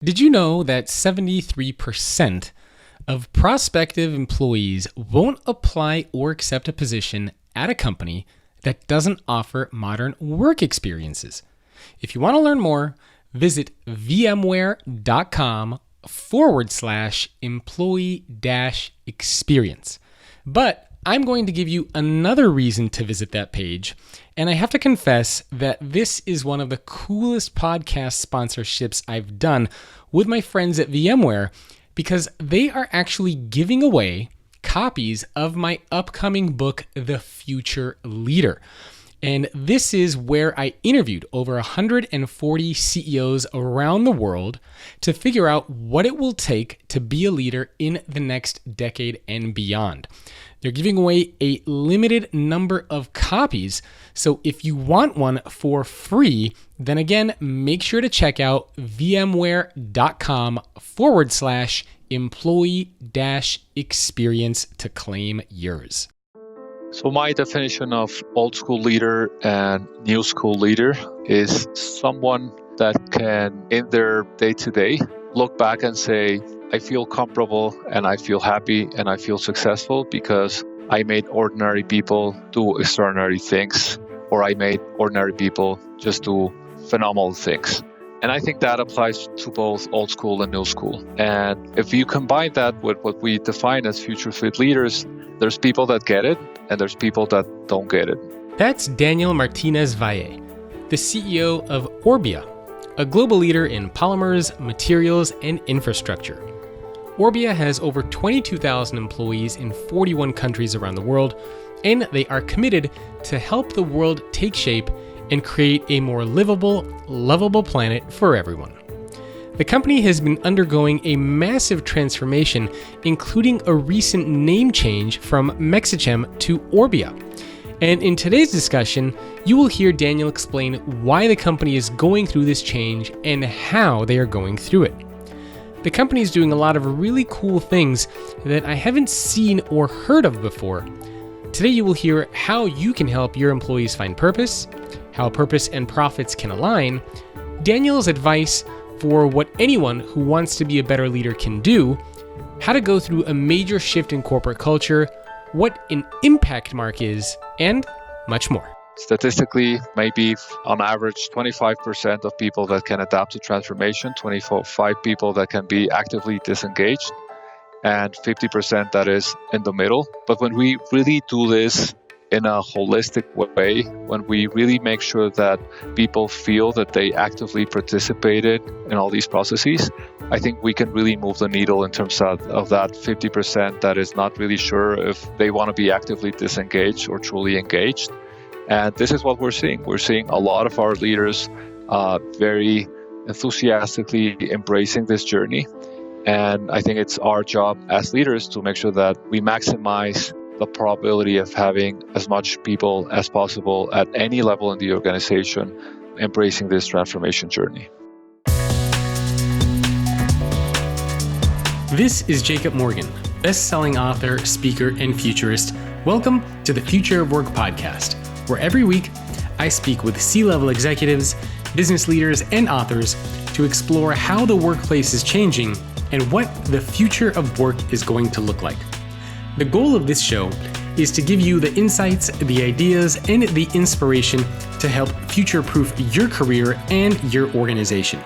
Did you know that 73% of prospective employees won't apply or accept a position at a company that doesn't offer modern work experiences? If you want to learn more, visit vmware.com/employee-experience. But I'm going to give you another reason to visit that page, and I have to confess that this is one of the coolest podcast sponsorships I've done with my friends at VMware, because they are actually giving away copies of my upcoming book, The Future Leader. And this is where I interviewed over 140 CEOs around the world to figure out what it will take to be a leader in the next decade and beyond. They're giving away a limited number of copies, so if you want one for free, then again, make sure to check out vmware.com/employee-experience to claim yours. So my definition of old school leader and new school leader is someone that can, in their day-to-day, look back and say, I feel comfortable and I feel happy and I feel successful because I made ordinary people do extraordinary things, or I made ordinary people just do phenomenal things. And I think that applies to both old school and new school. And if you combine that with what we define as future fit leaders, there's people that get it and there's people that don't get it. That's Daniel Martinez-Valle, the CEO of Orbia, a global leader in polymers, materials, and infrastructure. Orbia has over 22,000 employees in 41 countries around the world, and they are committed to help the world take shape and create a more livable, lovable planet for everyone. The company has been undergoing a massive transformation, including a recent name change from Mexichem to Orbea. And in today's discussion, you will hear Daniel explain why the company is going through this change and how they are going through it. The company is doing a lot of really cool things that I haven't seen or heard of before. Today you will hear how you can help your employees find purpose, how purpose and profits can align, Daniel's advice for what anyone who wants to be a better leader can do, how to go through a major shift in corporate culture, what an impact mark is, and much more. Statistically, maybe on average, 25% of people that can adapt to transformation, 25 people that can be actively disengaged, and 50% that is in the middle. But when we really do this in a holistic way, when we really make sure that people feel that they actively participated in all these processes, I think we can really move the needle in terms of that 50% that is not really sure if they want to be actively disengaged or truly engaged. And this is what we're seeing. We're seeing a lot of our leaders very enthusiastically embracing this journey. And I think it's our job as leaders to make sure that we maximize the probability of having as much people as possible at any level in the organization embracing this transformation journey. This is Jacob Morgan, best-selling author, speaker, and futurist. Welcome to the Future of Work podcast, where every week I speak with C-level executives, business leaders, and authors to explore how the workplace is changing and what the future of work is going to look like. The goal of this show is to give you the insights, the ideas, and the inspiration to help future-proof your career and your organization.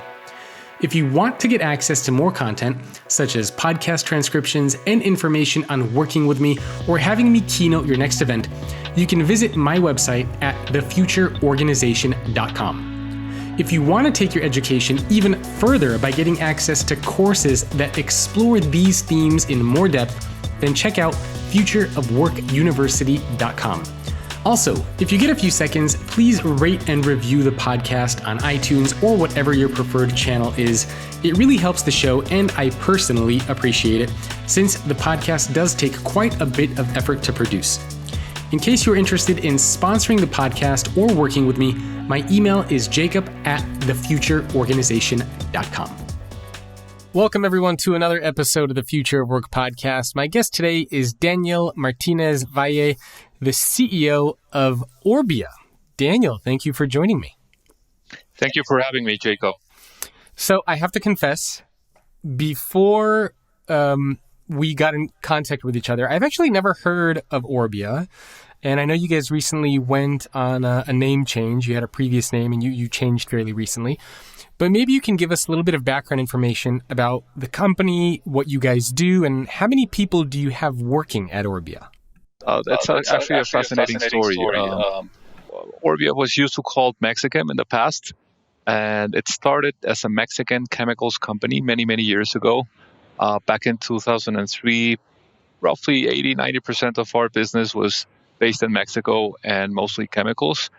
If you want to get access to more content, such as podcast transcriptions and information on working with me or having me keynote your next event, you can visit my website at thefutureorganization.com. If you want to take your education even further by getting access to courses that explore these themes in more depth, then check out futureofworkuniversity.com. Also, if you get a few seconds, please rate and review the podcast on iTunes or whatever your preferred channel is. It really helps the show, and I personally appreciate it, since the podcast does take quite a bit of effort to produce. In case you're interested in sponsoring the podcast or working with me, my email is jacob@thefutureorganization.com. Welcome, everyone, to another episode of the Future of Work podcast. My guest today is Daniel Martinez-Valle, the CEO of Orbia. Daniel, thank you for joining me. Thank you for having me, Jacob. So I have to confess, before we got in contact with each other, I've actually never heard of Orbia. And I know you guys recently went on a name change. You had a previous name and you changed fairly recently. But maybe you can give us a little bit of background information about the company, what you guys do, and how many people do you have working at Orbia? That's actually a fascinating story. Orbia was used to called Mexichem in the past, and it started as a Mexican chemicals company many, many years ago. Back in 2003, roughly 80-90% of our business was based in Mexico and mostly chemicals.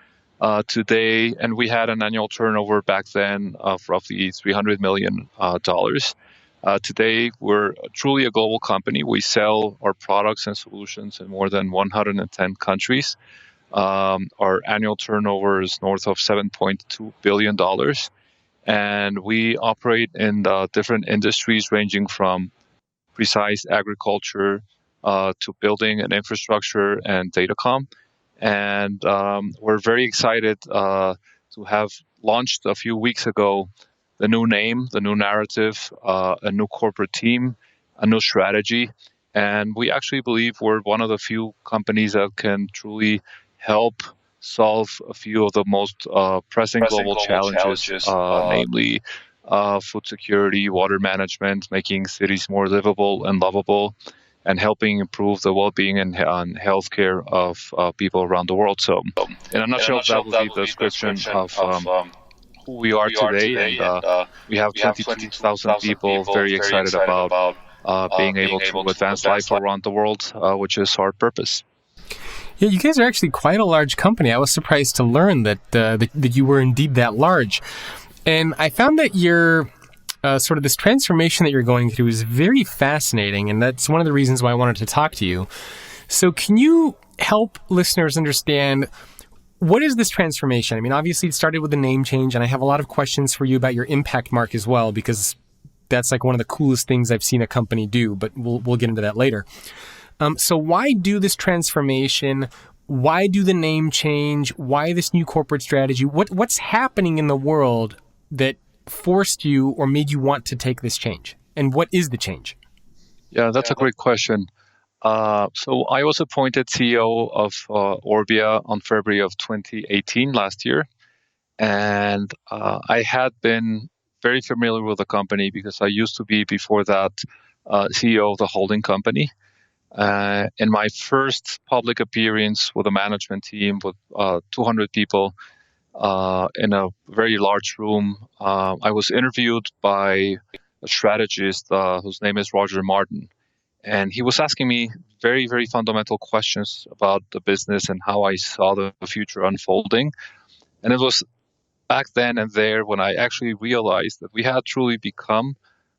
Today, and we had an annual turnover back then of roughly $300 million. Today, we're truly a global company. We sell our products and solutions in more than 110 countries. Our annual turnover is north of $7.2 billion. And we operate in different industries ranging from precise agriculture to building and infrastructure and datacom. And we're very excited to have launched a few weeks ago the new name, the new narrative, a new corporate team, a new strategy. And we actually believe we're one of the few companies that can truly help solve a few of the most pressing global challenges, namely food security, water management, making cities more livable and lovable, and helping improve the well-being and healthcare of people around the world. So, in a nutshell, that would be the description of who we are today. And we have 22,000 people very excited about being able to advance life around the world, which is our purpose. Yeah, you guys are actually quite a large company. I was surprised to learn that you were indeed that large. And I found that your sort of this transformation that you're going through is very fascinating, and that's one of the reasons why I wanted to talk to you. So can you help listeners understand what is this transformation? I mean, obviously it started with the name change, and I have a lot of questions for you about your impact mark as well, because that's like one of the coolest things I've seen a company do, but we'll get into that later. So why do this transformation? Why do the name change? Why this new corporate strategy? What's happening in the world that forced you or made you want to take this change? And what is the change? Yeah, that's a great question. So I was appointed CEO of Orbia on February of 2018 last year. And I had been very familiar with the company because I used to be before that CEO of the holding company. In my first public appearance with a management team with 200 people in a very large room, I was interviewed by a strategist whose name is Roger Martin. And he was asking me very, very fundamental questions about the business and how I saw the future unfolding. And it was back then and there when I actually realized that we had truly become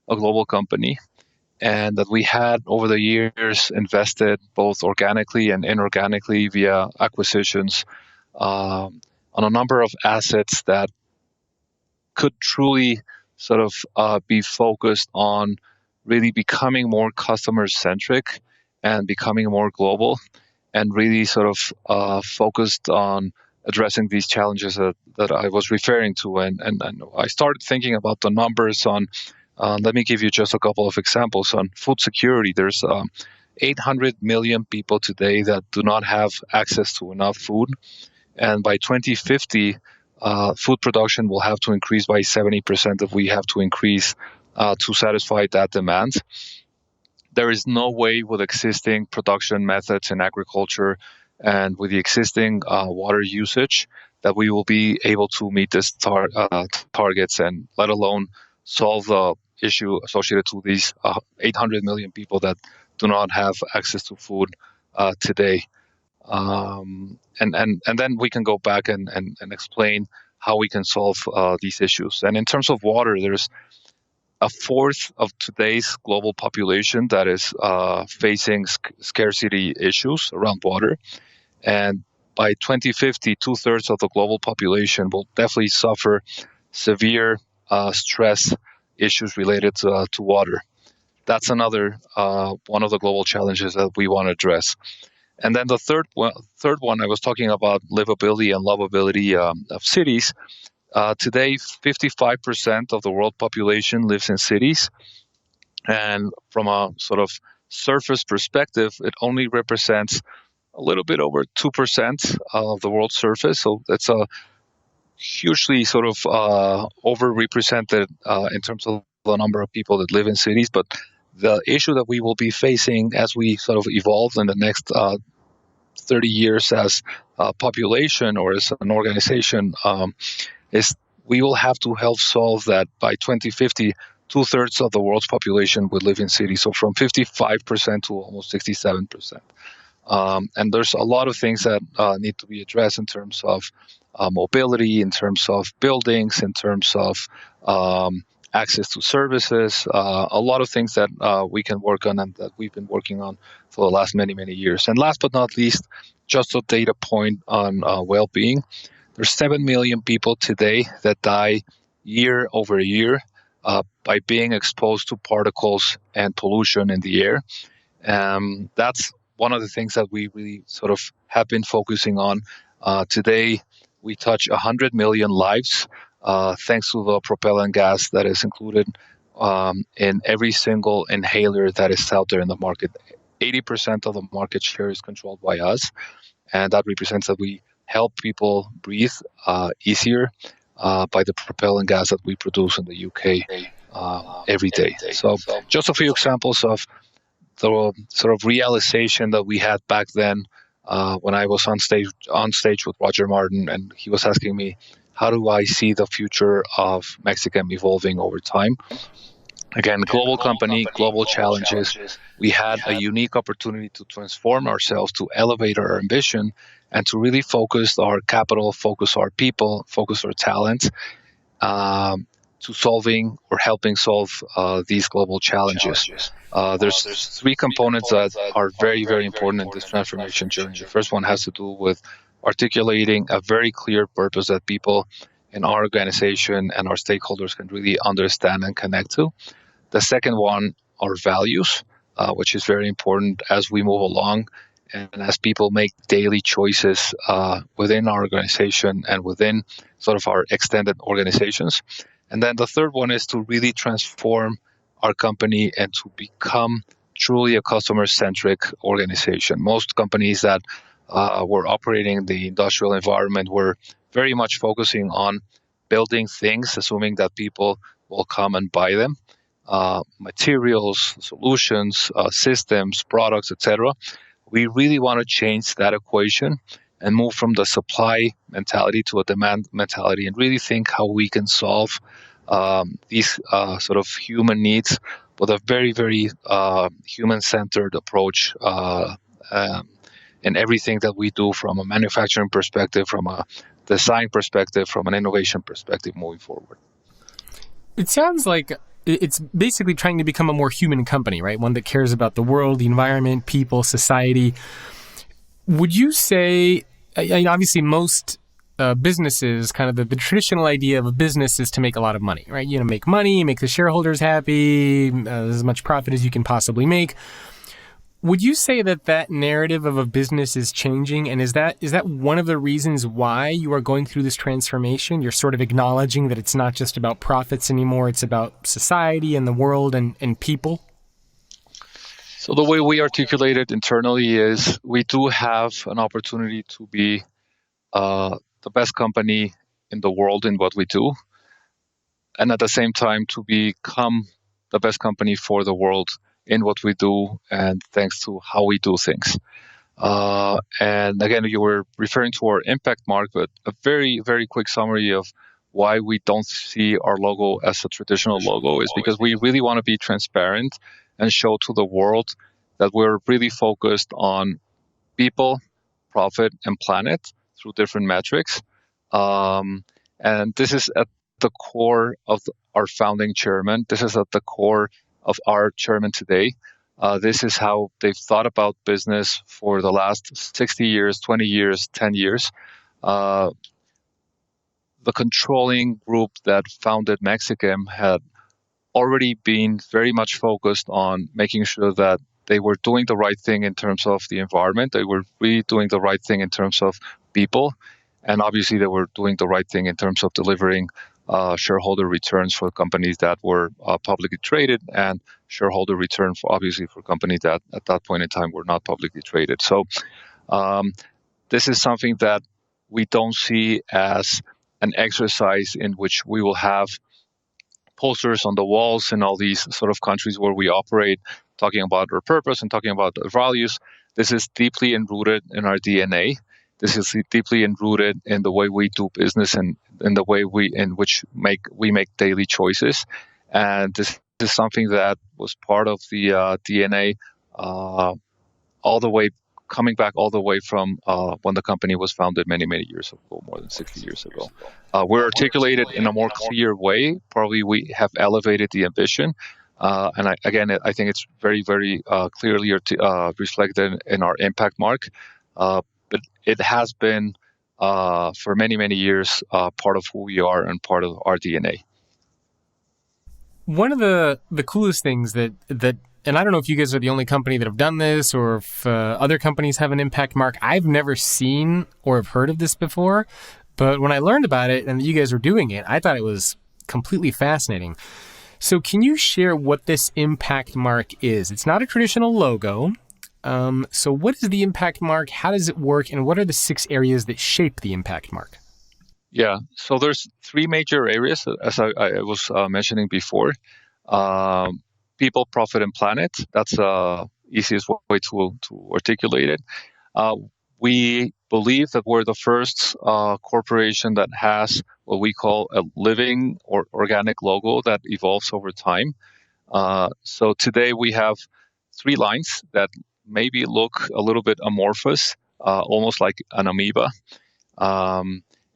a global company, and that we had over the years invested both organically and inorganically via acquisitions on a number of assets that could truly sort of be focused on really becoming more customer-centric and becoming more global, and really sort of focused on addressing these challenges that I was referring to. And I started thinking about the numbers on, let me give you just a couple of examples. On food security, there's 800 million people today that do not have access to enough food. And by 2050, food production will have to increase by 70% if we have to increase to satisfy that demand. There is no way with existing production methods in agriculture and with the existing water usage that we will be able to meet these targets, and let alone solve the issue associated to these 800 million people that do not have access to food today. And then we can go back and explain how we can solve these issues. And in terms of water, there's a fourth of today's global population that is facing scarcity issues around water. And by 2050, 2/3 of the global population will definitely suffer severe stress issues related to water. That's another one of the global challenges that we want to address. And then the third one, I was talking about livability and lovability of cities. Today, 55% of the world population lives in cities. And from a sort of surface perspective, it only represents a little bit over 2% of the world's surface. So that's a hugely sort of overrepresented in terms of the number of people that live in cities. But the issue that we will be facing as we sort of evolve in the next 30 years as a population or as an organization is we will have to help solve that by 2050. 2/3 of the world's population would live in cities, so from 55% to almost 67%. And there's a lot of things that need to be addressed in terms of mobility, in terms of buildings, in terms of access to services, a lot of things that we can work on and that we've been working on for the last many, many years. And last but not least, just a data point on well-being. There's 7 million people today that die year over year by being exposed to particles and pollution in the air. That's one of the things that we really sort of have been focusing on. Today, we touch 100 million lives thanks to the propellant gas that is included in every single inhaler that is out there in the market. 80% of the market share is controlled by us, and that represents that we help people breathe easier by the propellant gas that we produce in the UK every day. So just a few examples of the sort of realization that we had back then when I was on stage with Roger Martin, and he was asking me, how do I see the future of Mexichem evolving over time? Again, global company, global challenges. We had a unique opportunity to transform ourselves, to elevate our ambition, and to really focus our capital, focus our people, focus our talent to solving or helping solve these global challenges. There's three components that are very, very important in this transformation journey. The first one has to do with articulating a very clear purpose that people in our organization and our stakeholders can really understand and connect to. The second one are values, which is very important as we move along and as people make daily choices within our organization and within sort of our extended organizations. And then the third one is to really transform our company and to become truly a customer-centric organization. Most companies that were operating in the industrial environment were very much focusing on building things, assuming that people will come and buy them, materials, solutions, systems, products, etc. We really want to change that equation and move from the supply mentality to a demand mentality and really think how we can solve these sort of human needs with a very, very human-centered approach in everything that we do from a manufacturing perspective, from a design perspective, from an innovation perspective moving forward. It sounds like it's basically trying to become a more human company, right? One that cares about the world, the environment, people, society. Would you say, obviously most businesses, kind of the traditional idea of a business is to make a lot of money, right? You know, make money, make the shareholders happy, as much profit as you can possibly make. Would you say that narrative of a business is changing? And is that one of the reasons why you are going through this transformation? You're sort of acknowledging that it's not just about profits anymore. It's about society and the world and people? So the way we articulate it internally is we do have an opportunity to be the best company in the world in what we do. And at the same time, to become the best company for the world in what we do and thanks to how we do things. And again, you were referring to our impact mark, but a very, very quick summary of why we don't see our logo as a traditional logo is because we really want to be transparent and show to the world that we're really focused on people, profit, and planet through different metrics. And this is at the core of our founding chairman. This is at the core of our chairman today. This is how they've thought about business for the last 60 years, 20 years, 10 years. The controlling group that founded Mexichem had already been very much focused on making sure that they were doing the right thing in terms of the environment. They were really doing the right thing in terms of people. And obviously, they were doing the right thing in terms of delivering shareholder returns for companies that were publicly traded, and shareholder return for companies that at that point in time were not publicly traded. So this is something that we don't see as an exercise in which we will have posters on the walls in all these sort of countries where we operate, talking about our purpose and talking about our values. This is deeply enrooted in our DNA. This is deeply enrooted in the way we do business and in the way we make daily choices. And this is something that was part of the DNA all the way coming back all the way from when the company was founded many years ago, more than 60 years ago. We're articulated in a more clear way. Probably we have elevated the ambition. And I think it's very clearly reflected in our impact mark. But it has been for many years part of who we are and part of our DNA. One of the coolest things that and I don't know if you guys are the only company that have done this or if other companies have an impact mark. I've never seen or have heard of this before, but when I learned about it and you guys were doing it, I thought it was completely fascinating. So can you share what this impact mark is? It's not a traditional logo. So what is the impact mark? How does it work? And what are the 6 areas that shape the impact mark? Yeah, so there's 3 major areas, as I was mentioning before. People, profit, and planet. That's the easiest way to articulate it. We believe that we're the first corporation that has what we call a living or organic logo that evolves over time. So today we have 3 lines that maybe look a little bit amorphous, almost like an amoeba.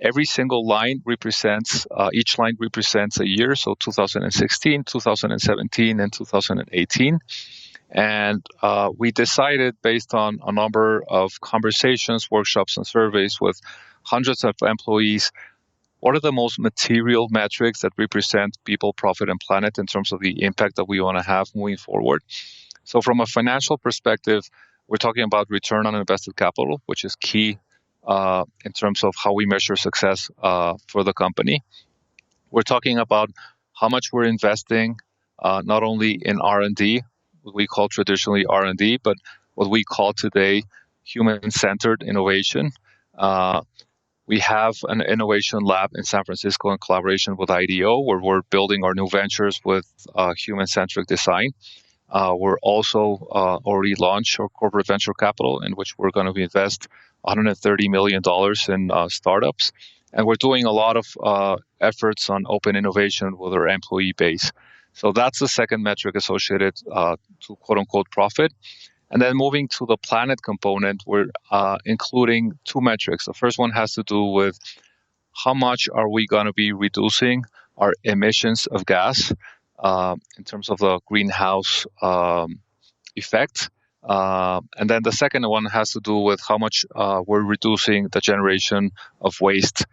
Every single line represents, each line represents a year, so 2016, 2017, and 2018. And we decided, based on a number of conversations, workshops, and surveys with hundreds of employees, what are the most material metrics that represent people, profit, and planet in terms of the impact that we want to have moving forward. So from a financial perspective, we're talking about return on invested capital, which is key in terms of how we measure success for the company. We're talking about how much we're investing, not only in R&D, what we call traditionally R&D, but what we call today human-centered innovation. We have an innovation lab in San Francisco in collaboration with IDEO, where we're building our new ventures with human-centric design. We're also already launched our corporate venture capital, in which we're going to invest $130 million in startups. And we're doing a lot of efforts on open innovation with our employee base. So that's the second metric associated to quote-unquote profit. And then moving to the planet component, we're including 2 metrics. The first one has to do with how much are we going to be reducing our emissions of gas in terms of the greenhouse effect. And then the second one has to do with how much we're reducing the generation of waste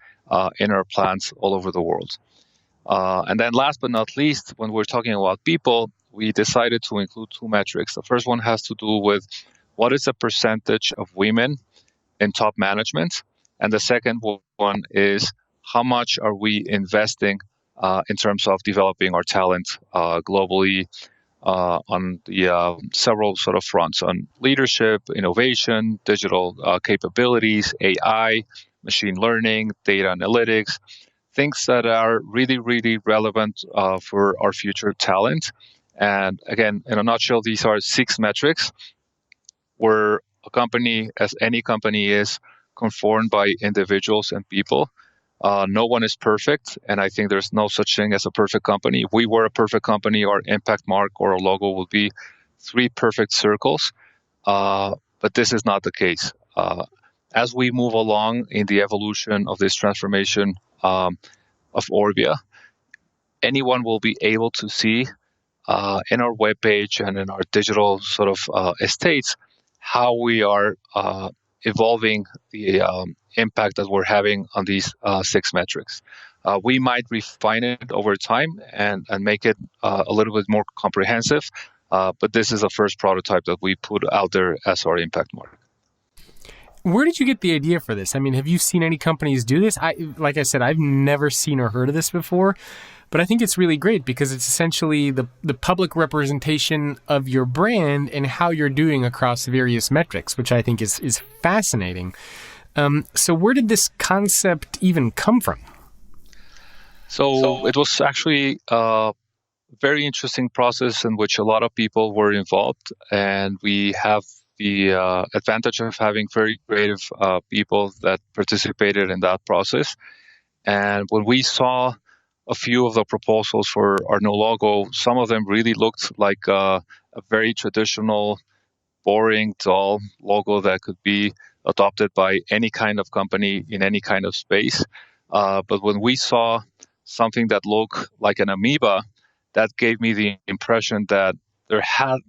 in our plants all over the world. And then last but not least, when we're talking about people, we decided to include 2 metrics. The first one has to do with what is the percentage of women in top management. And the second one is how much are we investing in terms of developing our talent globally on the several sort of fronts, on leadership, innovation, digital capabilities, AI, machine learning, data analytics, things that are really relevant for our future talent. And again, in a nutshell, these are 6 metrics. We're a company, as any company is, conformed by individuals and people. No one is perfect, and I think there's no such thing as a perfect company. If we were a perfect company, our impact mark or our logo would be 3 perfect circles, but this is not the case. As we move along in the evolution of this transformation of Orbia, anyone will be able to see in our webpage and in our digital sort of estates how we are evolving the impact that we're having on these 6 metrics. We might refine it over time and make it a little bit more comprehensive, but this is the first prototype that we put out there as our impact mark. Where did you get the idea for this? I mean, have you seen any companies do this? Like I said, I've never seen or heard of this before, but I think it's really great because it's essentially the public representation of your brand and how you're doing across various metrics, which I think is fascinating. So where did this concept even come from? So it was actually a very interesting process in which a lot of people were involved, and we have the advantage of having very creative people that participated in that process. And when we saw a few of the proposals for our new logo, some of them really looked like a very traditional, boring, dull logo that could be adopted by any kind of company in any kind of space. But when we saw something that looked like an amoeba, that gave me the impression that there had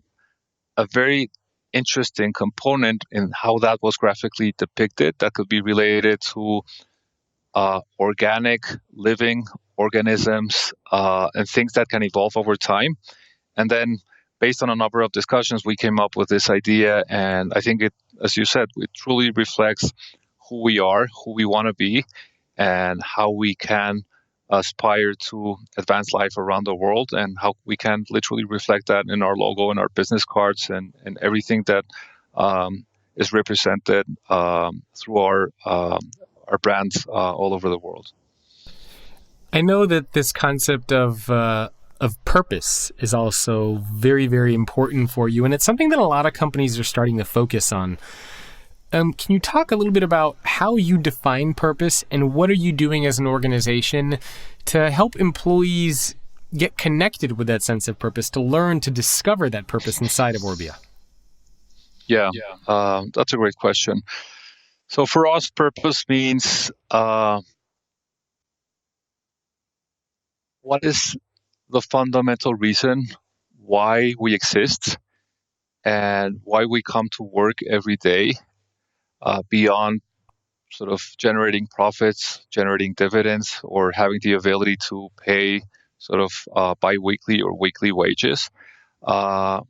a very interesting component in how that was graphically depicted that could be related to organic living organisms and things that can evolve over time. And then based on a number of discussions, we came up with this idea. And I think it, as you said, it truly reflects who we are, who we want to be, and how we can aspire to advance life around the world, and how we can literally reflect that in our logo and our business cards and everything that is represented through our brands all over the world. I know that this concept of purpose is also very, very important for you, and it's something that a lot of companies are starting to focus on. Can you talk a little bit about how you define purpose and what are you doing as an organization to help employees get connected with that sense of purpose, to learn to discover that purpose inside of Orbia? Yeah, that's a great question. So for us, purpose means what is the fundamental reason why we exist and why we come to work every day, beyond sort of generating profits, generating dividends, or having the ability to pay sort of bi-weekly or weekly wages. Why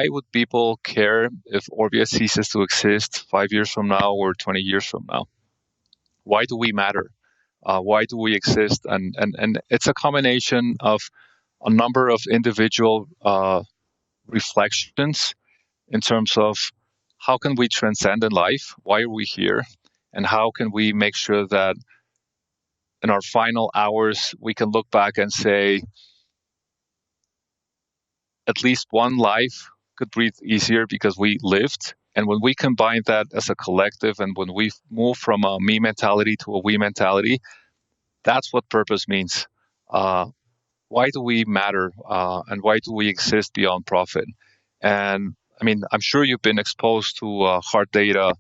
would people care if Orbia ceases to exist 5 years from now or 20 years from now? Why do we matter? Why do we exist? And it's a combination of a number of individual reflections in terms of how can we transcend in life? Why are we here? And how can we make sure that in our final hours, we can look back and say, at least one life could breathe easier because we lived. And when we combine that as a collective, and when we move from a me mentality to a we mentality, that's what purpose means. Why do we matter? And why do we exist beyond profit? And I mean, I'm sure you've been exposed to hard data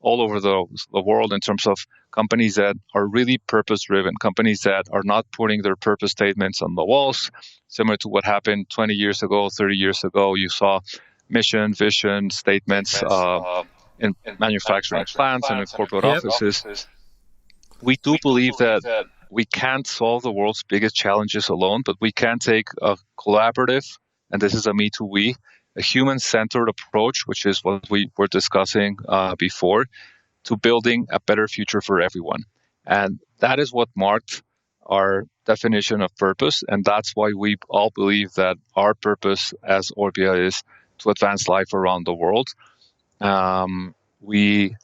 all over the world in terms of companies that are really purpose-driven, companies that are not putting their purpose statements on the walls, similar to what happened 20 years ago, 30 years ago. You saw mission, vision statements in manufacturing plants and in corporate offices. We do believe that we can't solve the world's biggest challenges alone, but we can take a collaborative, and this is a me to we, a human-centered approach, which is what we were discussing before, to building a better future for everyone. And that is what marked our definition of purpose. And that's why we all believe that our purpose as Orbia is to advance life around the world. We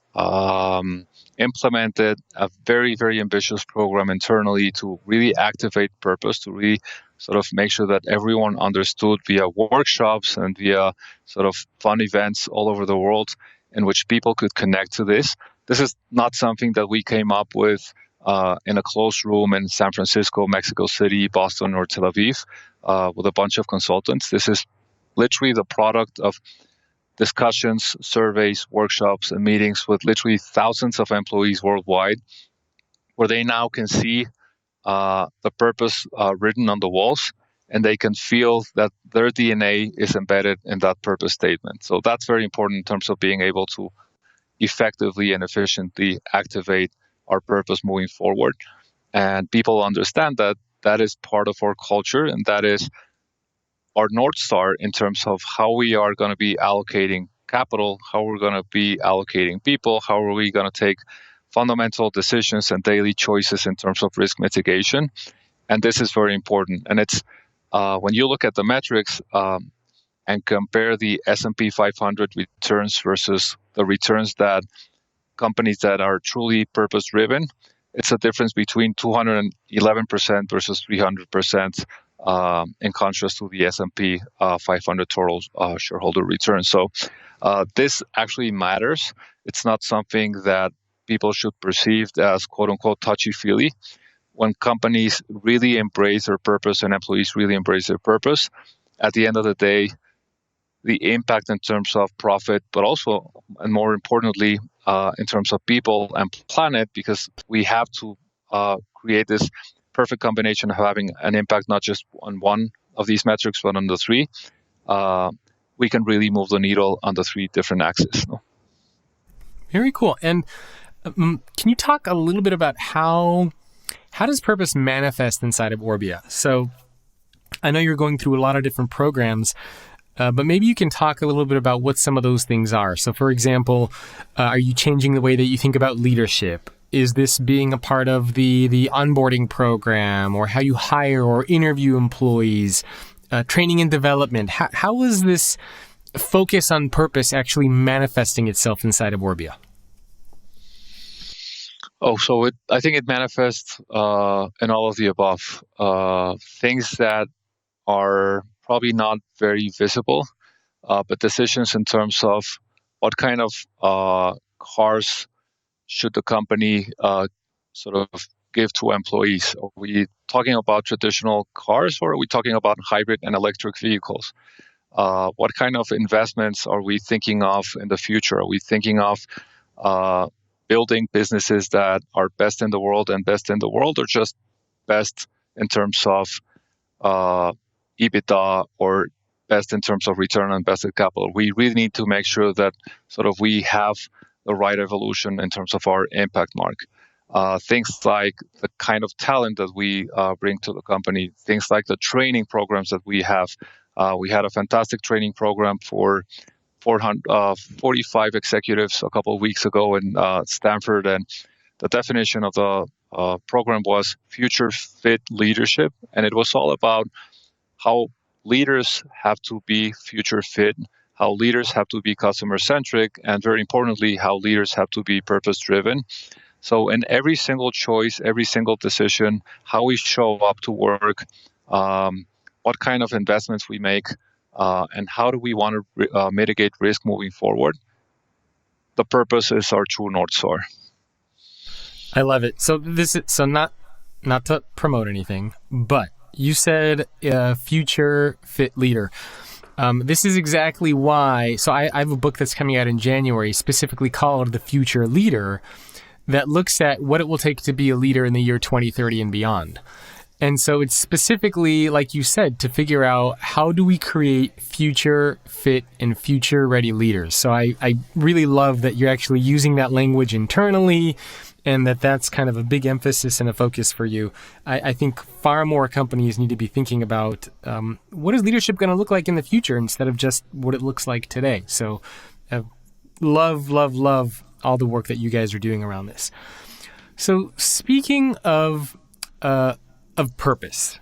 implemented a very, very ambitious program internally to really activate purpose, to really sort of make sure that everyone understood via workshops and via sort of fun events all over the world in which people could connect to this. This is not something that we came up with in a closed room in San Francisco, Mexico City, Boston, or Tel Aviv with a bunch of consultants. This is literally the product of discussions, surveys, workshops, and meetings with literally thousands of employees worldwide, where they now can see the purpose written on the walls, and they can feel that their DNA is embedded in that purpose statement. So that's very important in terms of being able to effectively and efficiently activate our purpose moving forward. And people understand that that is part of our culture, and that is our North Star in terms of how we are going to be allocating capital, how we're going to be allocating people, how are we going to take fundamental decisions and daily choices in terms of risk mitigation. And this is very important. And it's when you look at the metrics and compare the S&P 500 returns versus the returns that companies that are truly purpose-driven, it's a difference between 211% versus 300%. In contrast to the S&P 500 total shareholder return. So this actually matters. It's not something that people should perceive as quote-unquote touchy-feely. When companies really embrace their purpose and employees really embrace their purpose, at the end of the day, the impact in terms of profit, but also, and more importantly, in terms of people and planet, because we have to create this perfect combination of having an impact not just on one of these metrics, but on the three, we can really move the needle on the three different axes. No? Very cool. And can you talk a little bit about how does purpose manifest inside of Orbia? So I know you're going through a lot of different programs, but maybe you can talk a little bit about what some of those things are. So for example, are you changing the way that you think about leadership? Is this being a part of the onboarding program, or how you hire or interview employees, training and development? How is this focus on purpose actually manifesting itself inside of Orbia? So I think it manifests in all of the above. Things that are probably not very visible, but decisions in terms of what kind of cars should the company sort of give to employees. Are we talking about traditional cars, or are we talking about hybrid and electric vehicles? What kind of investments are we thinking of in the future? Are we thinking of building businesses that are best in the world, or just best in terms of EBITDA, or best in terms of return on invested capital? We really need to make sure that sort of we have the right evolution in terms of our impact mark. Things like the kind of talent that we bring to the company, things like the training programs that we have. We had a fantastic training program for 45 executives a couple of weeks ago in Stanford, and the definition of the program was future fit leadership, and it was all about how leaders have to be future fit, how leaders have to be customer-centric, and very importantly, how leaders have to be purpose-driven. So in every single choice, every single decision, how we show up to work, what kind of investments we make, and how do we want to mitigate risk moving forward, the purpose is our true North Star. I love it. So not to promote anything, but you said future fit leader. This is exactly why. So I have a book that's coming out in January, specifically called The Future Leader, that looks at what it will take to be a leader in the year 2030 and beyond. And so it's specifically, like you said, to figure out how do we create future fit and future ready leaders. So I really love that you're actually using that language internally, and that's kind of a big emphasis and a focus for you. I think far more companies need to be thinking about what is leadership going to look like in the future instead of just what it looks like today. So love all the work that you guys are doing around this. So speaking of purpose,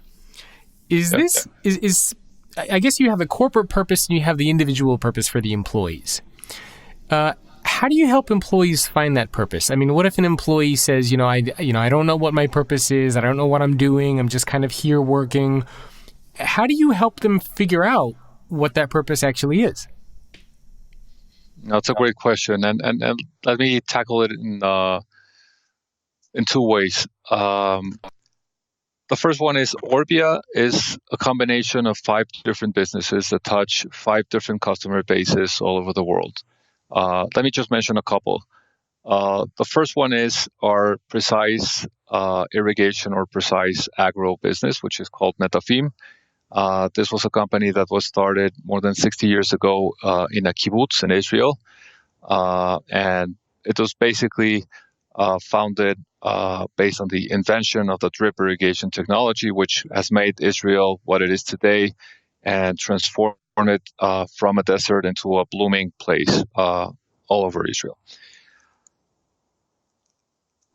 I guess you have a corporate purpose and you have the individual purpose for the employees. How do you help employees find that purpose? I mean, what if an employee says, I don't know what my purpose is. I don't know what I'm doing. I'm just kind of here working. How do you help them figure out what that purpose actually is? That's a great question, and let me tackle it in two ways. The first one is Orbia is a combination of 5 different businesses that touch 5 different customer bases all over the world. Let me just mention a couple. The first one is our precise irrigation or precise agro business, which is called Netafim. This was a company that was started more than 60 years ago in a kibbutz in Israel. And it was basically founded based on the invention of the drip irrigation technology, which has made Israel what it is today and transformed it from a desert into a blooming place all over Israel.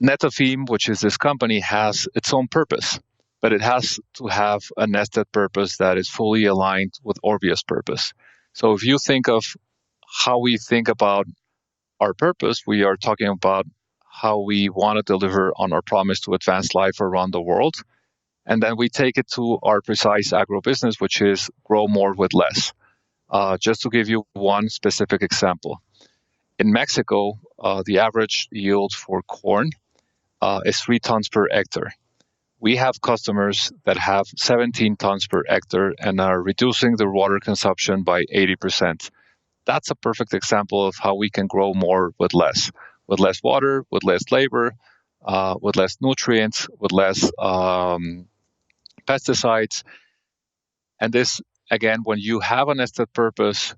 Netafim, which is this company, has its own purpose, but it has to have a nested purpose that is fully aligned with Orbia's purpose. So if you think of how we think about our purpose, we are talking about how we want to deliver on our promise to advance life around the world. And then we take it to our precise agribusiness, which is grow more with less. Just to give you one specific example. In Mexico, the average yield for corn is 3 tons per hectare. We have customers that have 17 tons per hectare and are reducing their water consumption by 80%. That's a perfect example of how we can grow more with less water, with less labor, with less nutrients, with less pesticides. And this, again, when you have a nested purpose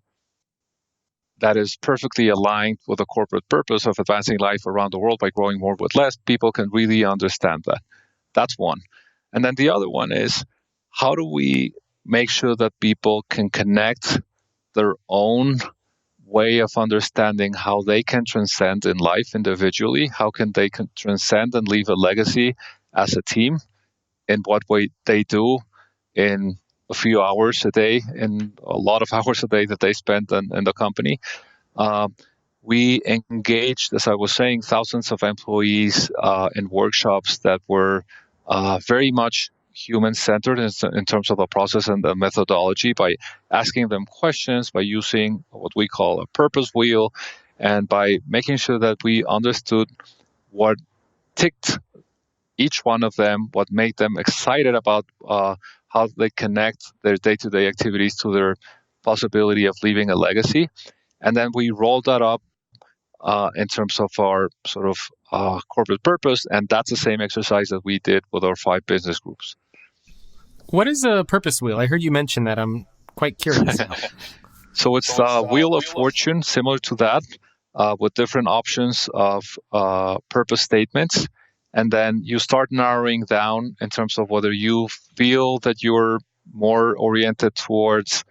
that is perfectly aligned with the corporate purpose of advancing life around the world by growing more with less, people can really understand that. That's one. And then the other one is, how do we make sure that people can connect their own way of understanding how they can transcend in life individually? How can they transcend and leave a legacy as a team? In what way they do in a few hours a day, in a lot of hours a day that they spend in the company. We engaged, as I was saying, thousands of employees in workshops that were very much human-centered in terms of the process and the methodology, by asking them questions, by using what we call a purpose wheel, and by making sure that we understood what ticked each one of them, what made them excited about how they connect their day-to-day activities to their possibility of leaving a legacy. And then we rolled that up in terms of our sort of corporate purpose, and that's the same exercise that we did with our 5 business groups. What is a purpose wheel? I heard you mention that. I'm quite curious. So it's a wheel of fortune, similar to that, with different options of purpose statements. And then you start narrowing down in terms of whether you feel that you're more oriented towards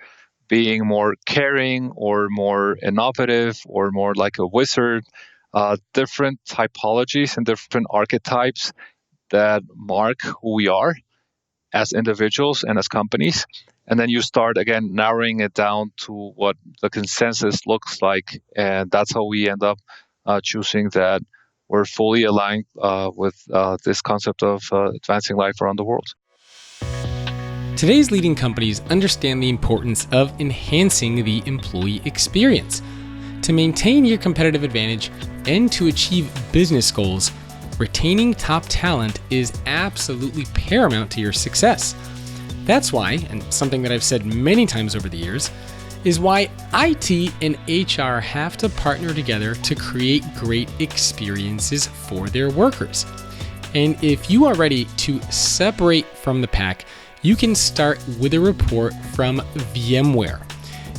being more caring or more innovative or more like a wizard, different typologies and different archetypes that mark who we are as individuals and as companies. And then you start, again, narrowing it down to what the consensus looks like. And that's how we end up choosing that we're fully aligned with this concept of advancing life around the world. Today's leading companies understand the importance of enhancing the employee experience. To maintain your competitive advantage and to achieve business goals, retaining top talent is absolutely paramount to your success. That's why, and something that I've said many times over the years, is why IT and HR have to partner together to create great experiences for their workers. And if you are ready to separate from the pack, you can start with a report from VMware.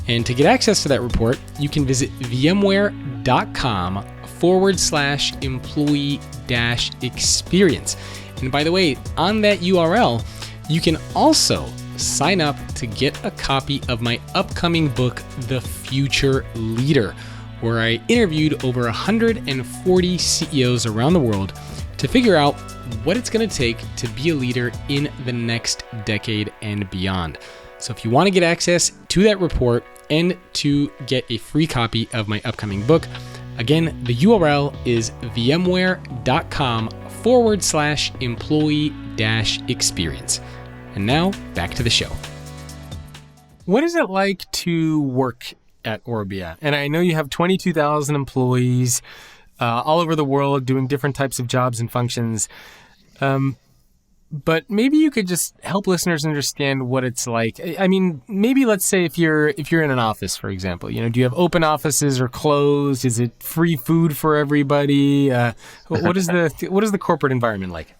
And to get access to that report, you can visit vmware.com/employee-experience. And by the way, on that URL, you can also sign up to get a copy of my upcoming book, The Future Leader, where I interviewed over 140 CEOs around the world to figure out what it's going to take to be a leader in the next decade and beyond. So if you want to get access to that report and to get a free copy of my upcoming book, again, the URL is vmware.com/employee-experience. And now, back to the show. What is it like to work at Orbia? And I know you have 22,000 employees all over the world doing different types of jobs and functions. But maybe you could just help listeners understand what it's like. I mean, maybe let's say if you're in an office, for example, do you have open offices or closed? Is it free food for everybody? What is the corporate environment like?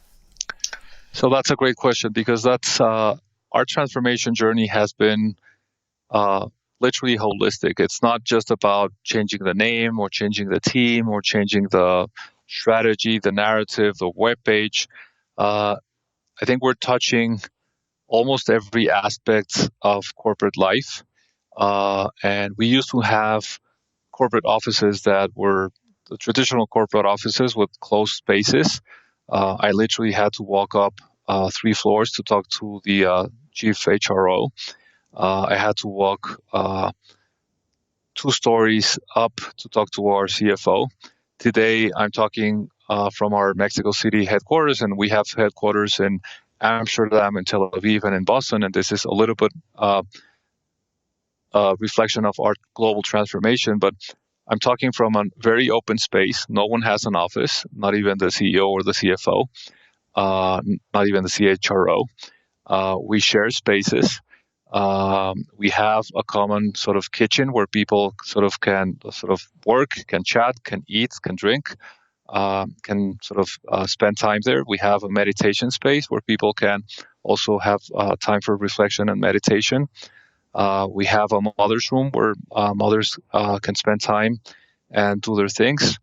So that's a great question, because that's our transformation journey has been literally holistic. It's not just about changing the name or changing the team or changing the strategy, the narrative, the webpage. I think we're touching almost every aspect of corporate life And we used to have corporate offices that were the traditional corporate offices with closed spaces. I literally had to walk up 3 floors to talk to the chief HRO. I had to walk 2 stories up to talk to our CFO. Today, I'm talking from our Mexico City headquarters, and we have headquarters in Amsterdam, in Tel Aviv, and in Boston. And this is a little bit reflection of our global transformation, but I'm talking from a very open space. No one has an office, not even the CEO or the CFO, not even the CHRO. We share spaces. We have a common sort of kitchen where people can work, can chat, can eat, can drink, can spend time there. We have a meditation space where people can also have time for reflection and meditation. We have a mother's room where mothers can spend time and do their things.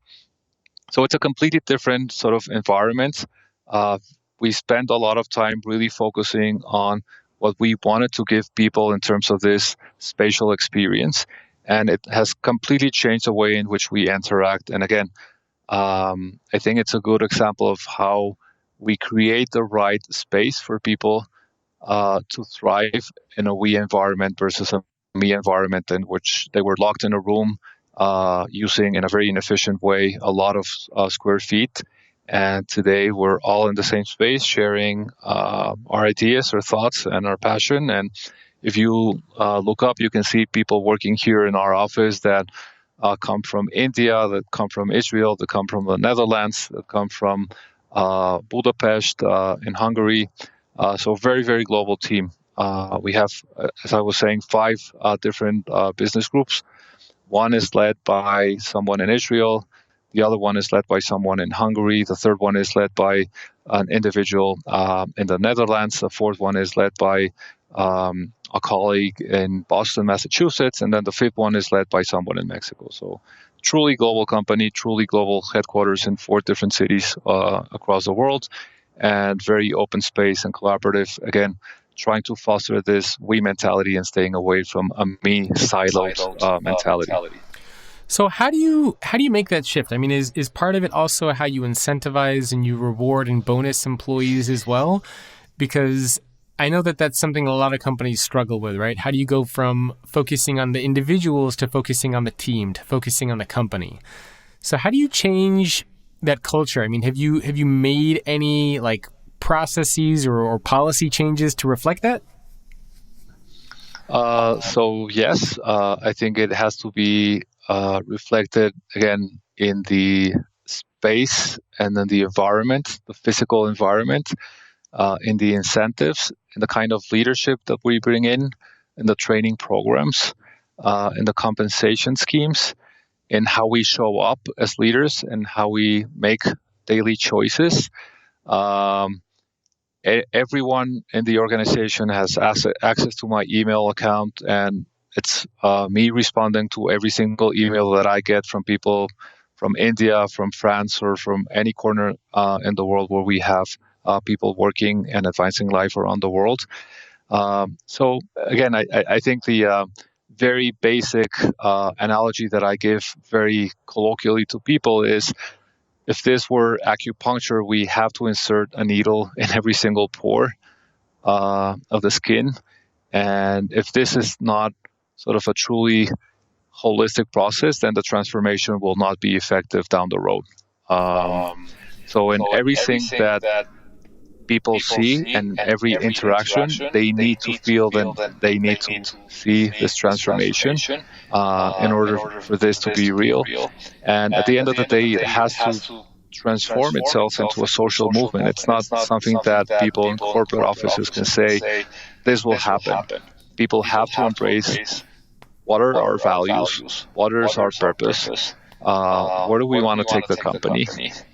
So it's a completely different sort of environment. We spend a lot of time really focusing on what we wanted to give people in terms of this spatial experience. And it has completely changed the way in which we interact. And again, I think it's a good example of how we create the right space for people to thrive in a we environment versus a me environment in which they were locked in a room using in a very inefficient way a lot of square feet. And today we're all in the same space sharing our ideas, our thoughts, and our passion. And if you look up, you can see people working here in our office that come from India, that come from Israel, that come from the Netherlands, that come from Budapest in Hungary. So very, very global team. We have, as I was saying, 5 different business groups. One is led by someone in Israel. The other one is led by someone in Hungary. The third one is led by an individual in the Netherlands. The fourth one is led by a colleague in Boston, Massachusetts. And then the fifth one is led by someone in Mexico. So truly global company, truly global headquarters in 4 different cities across the world, and very open space and collaborative. Again, trying to foster this we mentality and staying away from a me siloed mentality. So how do you make that shift? I mean, is part of it also how you incentivize and you reward and bonus employees as well? Because I know that that's something a lot of companies struggle with, right? How do you go from focusing on the individuals to focusing on the team to focusing on the company? So how do you change that culture? I mean, have you made any like processes or policy changes to reflect that? So yes, I think it has to be reflected again in the space and then the environment, the physical environment, in the incentives, in the kind of leadership that we bring in the training programs, in the compensation schemes, in how we show up as leaders and how we make daily choices. Everyone in the organization has access to my email account, and it's me responding to every single email that I get from people from India, from France, or from any corner in the world where we have people working and advancing life around the world. So again, I think the very basic analogy that I give very colloquially to people is, if this were acupuncture, we have to insert a needle in every single pore of the skin. And if this is not sort of a truly holistic process, then the transformation will not be effective down the road. So in everything that people see and every interaction, they need to feel that they need to see this transformation in order for this to be real. And at the end of the day, it has to transform itself into a social movement. It's not something that people in corporate offices can say, this will happen. People have to embrace what are our values, what is our purpose, where do we want to take the company,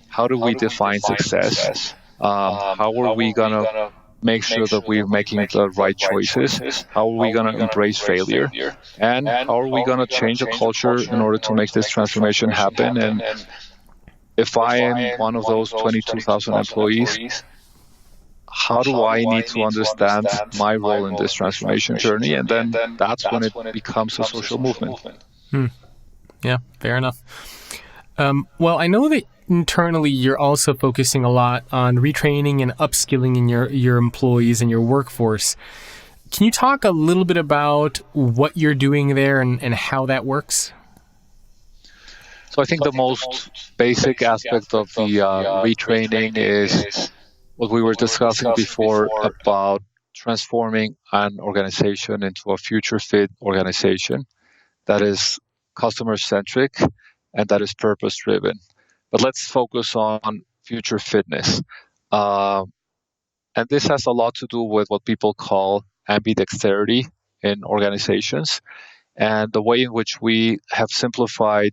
how do we define success, how are we going to make sure that we're making the right choices, how are we going to embrace failure, and how are we going to change a culture in order to make this transformation happen. And if I am one of those 22,000 employees, how do I need to understand my role in this transformation journey? And then that's when it becomes a social movement. Yeah, fair enough. Well, I know that internally you're also focusing a lot on retraining and upskilling in your employees and your workforce. Can you talk a little bit about what you're doing there and how that works? So I think the most basic aspect of the retraining is what we were discussing before about transforming an organization into a future fit organization that is customer-centric and that is purpose-driven. But let's focus on future fitness. And this has a lot to do with what people call ambidexterity in organizations. And the way in which we have simplified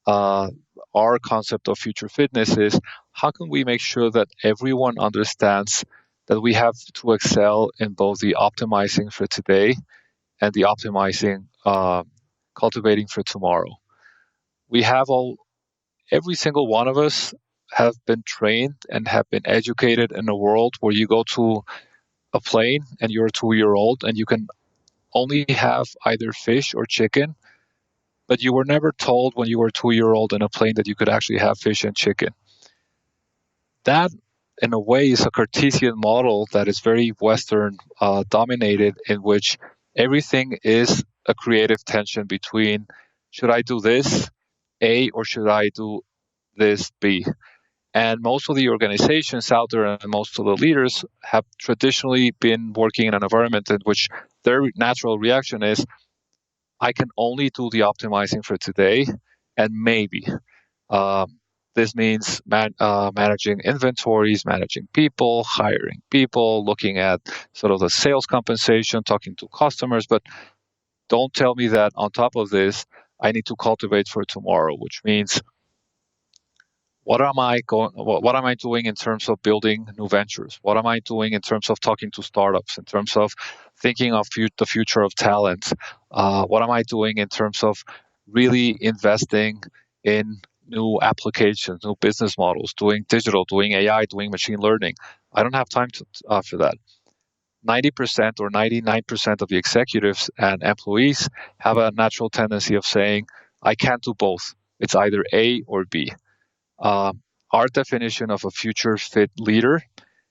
our concept of future fitness is how can we make sure that everyone understands that we have to excel in both the optimizing for today and the optimizing, cultivating for tomorrow. We have every single one of us have been trained and have been educated in a world where you go to a plane and you're a 2-year-old and you can only have either fish or chicken, but you were never told when you were a 2-year-old in a plane that you could actually have fish and chicken. That, in a way, is a Cartesian model that is very Western dominated, in which everything is a creative tension between should I do this, A, or should I do this, B? And most of the organizations out there and most of the leaders have traditionally been working in an environment in which their natural reaction is, I can only do the optimizing for today, and maybe. This means managing inventories, managing people, hiring people, looking at sort of the sales compensation, talking to customers. But don't tell me that on top of this, I need to cultivate for tomorrow, which means what am I doing in terms of building new ventures? What am I doing in terms of talking to startups? In terms of thinking of the future of talent? What am I doing in terms of really investing in new applications, new business models, doing digital, doing AI, doing machine learning? I don't have time for that. 90% or 99% of the executives and employees have a natural tendency of saying, I can't do both. It's either A or B. Our definition of a future fit leader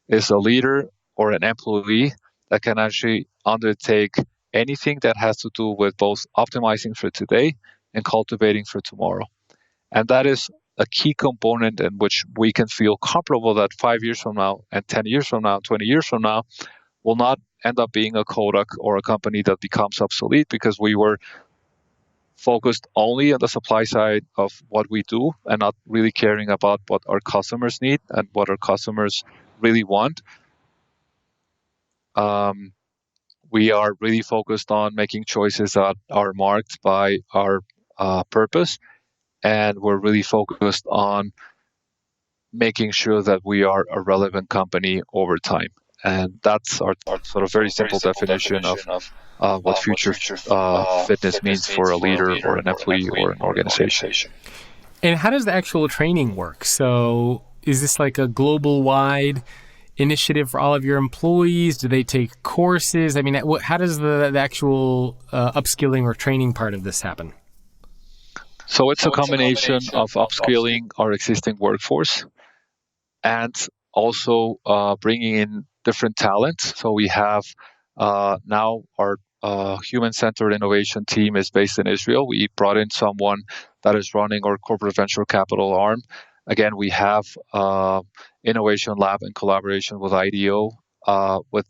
is a leader or an employee that can actually undertake anything that has to do with both optimizing for today and cultivating for tomorrow. And that is a key component in which we can feel comfortable that 5 years from now and 10 years from now, 20 years from now, will not end up being a Kodak or a company that becomes obsolete because we were focused only on the supply side of what we do and not really caring about what our customers need and what our customers really want. We are really focused on making choices that are marked by our purpose, and we're really focused on making sure that we are a relevant company over time. And that's our sort of very simple definition of what future fitness means for a leader or an employee or an organization. And how does the actual training work? So is this like a global-wide initiative for all of your employees? Do they take courses? I mean, how does the actual upskilling or training part of this happen? So it's a combination of upskilling our existing workforce and also bringing in different talents. So we have now our human-centered innovation team is based in Israel. We brought in someone that is running our corporate venture capital arm. Again, we have innovation lab in collaboration with IDEO with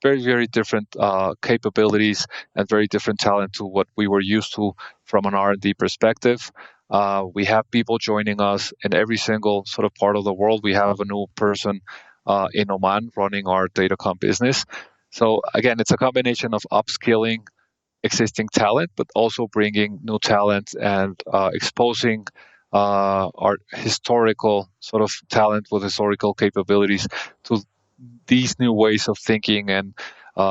very, very different capabilities and very different talent to what we were used to from an R&D perspective. We have people joining us in every single sort of part of the world. We have a new person in Oman running our datacom business. So again, it's a combination of upskilling existing talent, but also bringing new talent and exposing our historical sort of talent with historical capabilities to these new ways of thinking and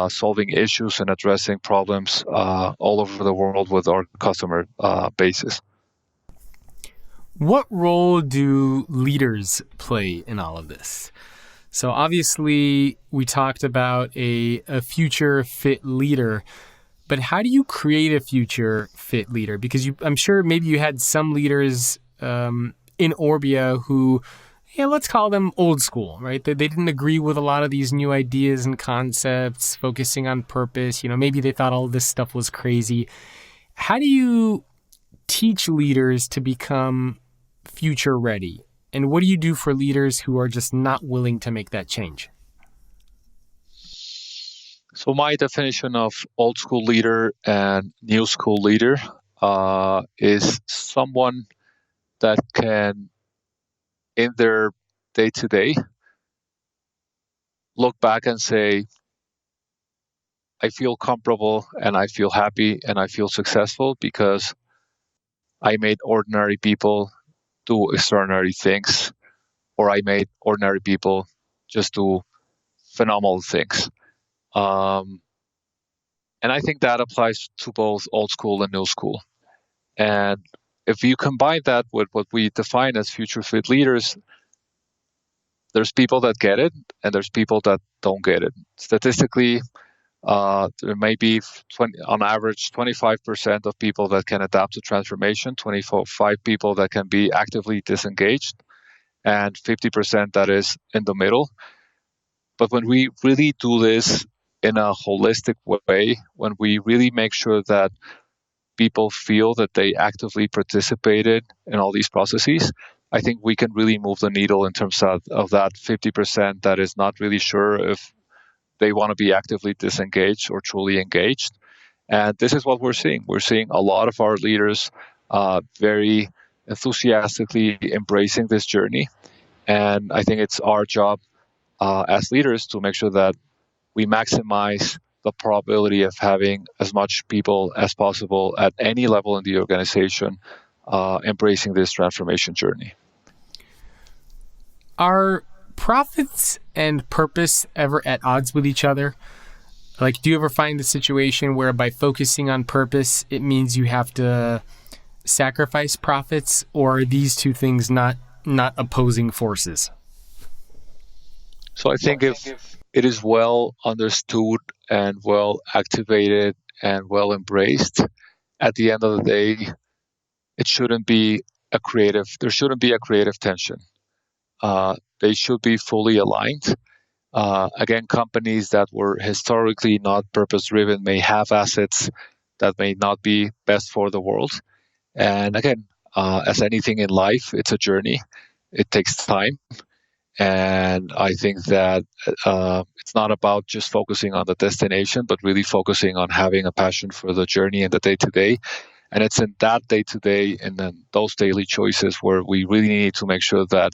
solving issues and addressing problems all over the world with our customer bases. What role do leaders play in all of this? So obviously we talked about a future fit leader, but how do you create a future fit leader? Because I'm sure maybe you had some leaders in Orbia who, yeah, let's call them old school, right? They didn't agree with a lot of these new ideas and concepts, focusing on purpose. Maybe they thought all of this stuff was crazy. How do you teach leaders to become future ready? And what do you do for leaders who are just not willing to make that change? So my definition of old school leader and new school leader is someone that can, in their day-to-day, look back and say, I feel comfortable and I feel happy and I feel successful because I made ordinary people do extraordinary things, or I made ordinary people just do phenomenal things. And I think that applies to both old school and new school. And if you combine that with what we define as future fit leaders, there's people that get it and there's people that don't get it. Statistically, there may be on average 25% of people that can adapt to transformation, 25 people that can be actively disengaged, and 50% that is in the middle. But when we really do this in a holistic way, when we really make sure that people feel that they actively participated in all these processes, I think we can really move the needle in terms of that 50% that is not really sure if they want to be actively disengaged or truly engaged. And this is what we're seeing. We're seeing a lot of our leaders very enthusiastically embracing this journey. And I think it's our job as leaders to make sure that we maximize the probability of having as much people as possible at any level in the organization embracing this transformation journey. Are profits and purpose ever at odds with each other? Like, do you ever find a situation where by focusing on purpose, it means you have to sacrifice profits, or are these two things not opposing forces? So I think if it is well understood and well activated and well embraced, at the end of the day, there shouldn't be a creative tension. They should be fully aligned. Again, companies that were historically not purpose-driven may have assets that may not be best for the world. And again, as anything in life, it's a journey. It takes time. And I think that it's not about just focusing on the destination, but really focusing on having a passion for the journey and the day-to-day. And it's in that day-to-day and then those daily choices where we really need to make sure that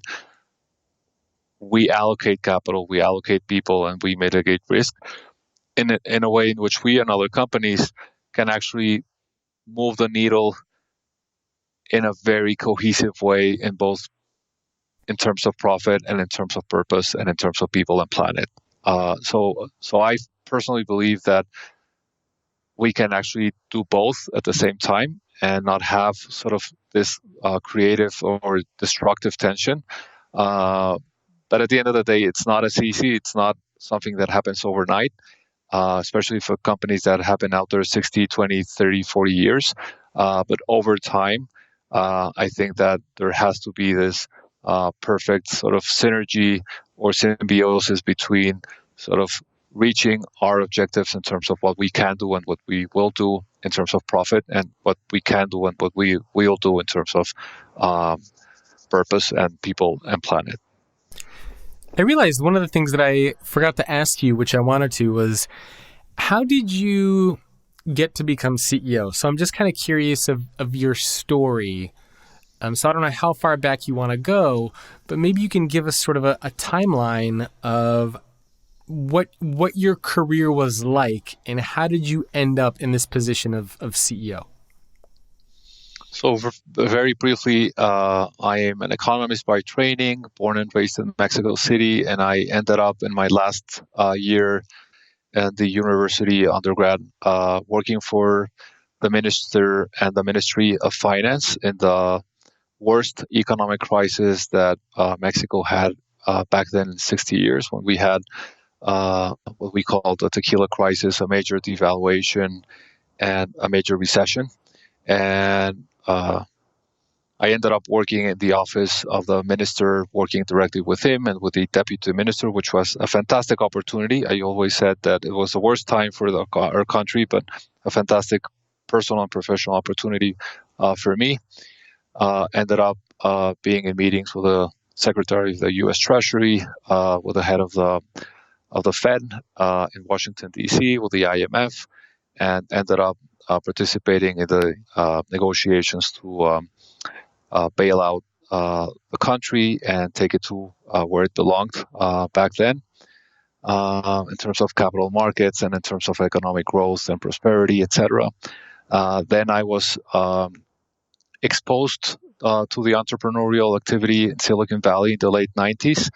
we allocate capital, we allocate people, and we mitigate risk in a way in which we and other companies can actually move the needle in a very cohesive way in both in terms of profit and in terms of purpose and in terms of people and planet. So I personally believe that we can actually do both at the same time and not have sort of this creative or destructive tension. But at the end of the day, it's not as easy. It's not something that happens overnight, especially for companies that have been out there 60, 20, 30, 40 years. But over time, I think that there has to be this perfect sort of synergy or symbiosis between sort of reaching our objectives in terms of what we can do and what we will do in terms of profit, and what we can do and what we will do in terms of purpose and people and planet. I realized one of the things that I forgot to ask you, which I wanted to, was how did you get to become CEO? So I'm just kind of curious of your story. So I don't know how far back you want to go, but maybe you can give us sort of a timeline of what your career was like and how did you end up in this position of CEO? So very briefly, I am an economist by training, born and raised in Mexico City, and I ended up in my last year at the university undergrad working for the minister and the Ministry of Finance in the worst economic crisis that Mexico had back then in 60 years when we had what we called the tequila crisis, a major devaluation, and a major recession. And I ended up working in the office of the minister, working directly with him and with the deputy minister, which was a fantastic opportunity. I always said that it was the worst time for our country, but a fantastic personal and professional opportunity for me. Ended up being in meetings with the Secretary of the U.S. Treasury, with the head of the Fed in Washington, D.C., with the IMF, and ended up participating in the negotiations to bail out the country and take it to where it belonged back then, in terms of capital markets and in terms of economic growth and prosperity, etc. Then I was exposed to the entrepreneurial activity in Silicon Valley in the late 90s,